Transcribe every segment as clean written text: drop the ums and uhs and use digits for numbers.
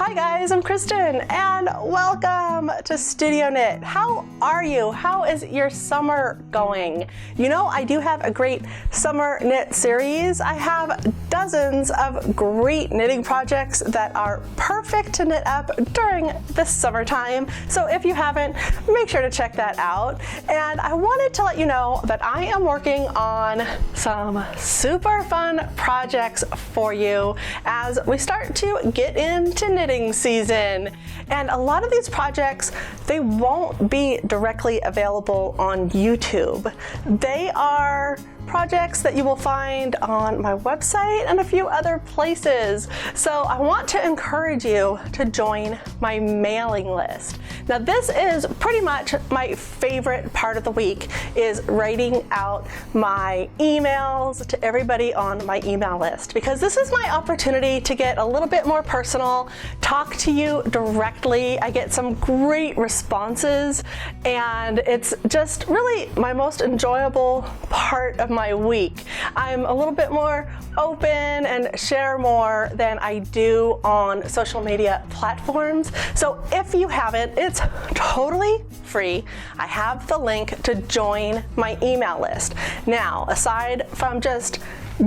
Hi guys, I'm Kristen and welcome to Studio Knit. How are you? How is your summer going? You know, I do have a great summer knit series. I have dozens of great knitting projects that are perfect to knit up during the summertime. So if you haven't, make sure to check that out. And I wanted to let you know that I am working on some super fun projects for you as we start to get into knitting season. And a lot of these projects, they won't be directly available on YouTube. They are projects that you will find on my website and a few other places. So I want to encourage you to join my mailing list. Now this is pretty much my favorite part of the week, is writing out my emails to everybody on my email list, because this is my opportunity to get a little bit more personal, talk to you directly. I get some great responses and it's just really my most enjoyable part of my week. I'm a little bit more open and share more than I do on social media platforms. So if you haven't, it's totally free. I have the link to join my email list. Now, aside from just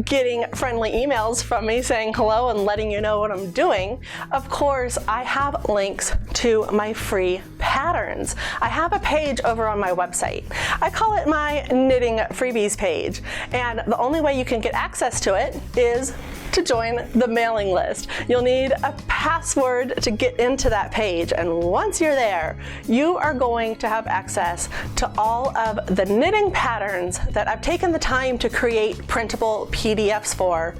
getting friendly emails from me saying hello and letting you know what I'm doing, of course, I have links to my free patterns. I have a page over on my website. I call it my Knitting Freebies page, and the only way you can get access to it is to join the mailing list. You'll need a password to get into that page, and once you're there, you are going to have access to all of the knitting patterns that I've taken the time to create printable PDFs for,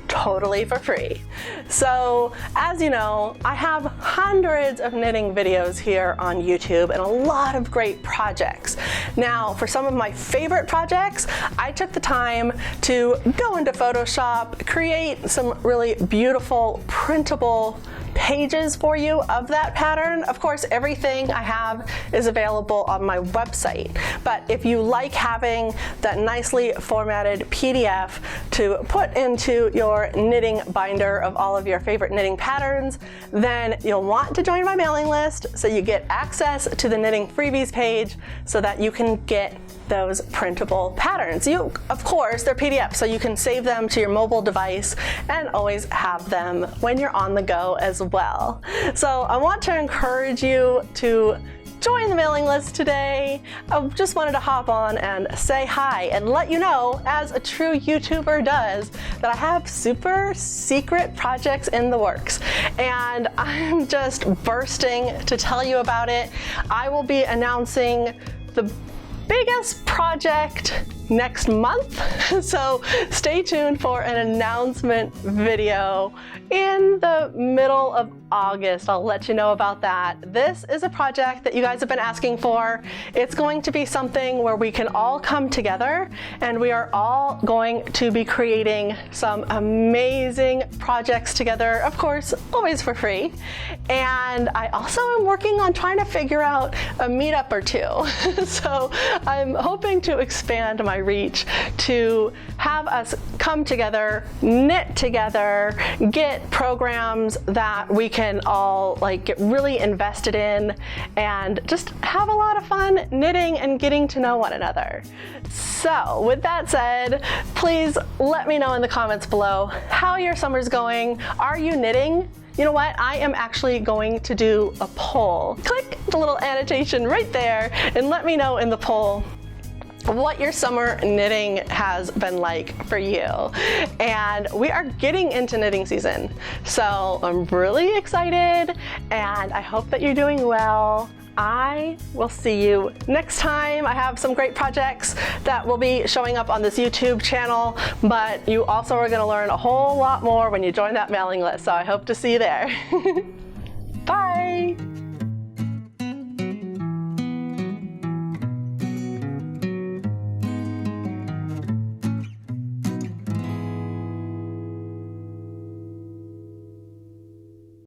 totally for free. So as you know, I have hundreds of knitting videos here on YouTube and a lot of great projects. Now, for some of my favorite projects, I took the time to go into Photoshop, create some really beautiful printable pages for you of that pattern. Of course, everything I have is available on my website, but if you like having that nicely formatted PDF to put into your knitting binder of all of your favorite knitting patterns, then you'll want to join my mailing list so you get access to the Knitting Freebies page so that you can get those printable patterns. Of course, they're PDFs, so you can save them to your mobile device and always have them when you're on the go as well. So I want to encourage you to join the mailing list today. I just wanted to hop on and say hi and let you know, as a true YouTuber does, that I have super secret projects in the works. And I'm just bursting to tell you about it. I will be announcing the biggest project next month, so stay tuned for an announcement video in the middle of August. I'll let you know about that. This is a project that you guys have been asking for. It's going to be something where we can all come together and we are all going to be creating some amazing projects together, of course, always for free. And I also am working on trying to figure out a meetup or two. So I'm hoping to expand my reach to have us come together, knit together, get programs that we can all get really invested in and just have a lot of fun knitting and getting to know one another. So with that said, please let me know in the comments below how your summer's going. Are you knitting? You know what? I am actually going to do a poll. Click the little annotation right there and let me know in the poll what your summer knitting has been like for you. And we are getting into knitting season, so I'm really excited and I hope that you're doing well. I will see you next time. I have some great projects that will be showing up on this YouTube channel, but you also are going to learn a whole lot more when you join that mailing list, so I hope to see you there. Bye!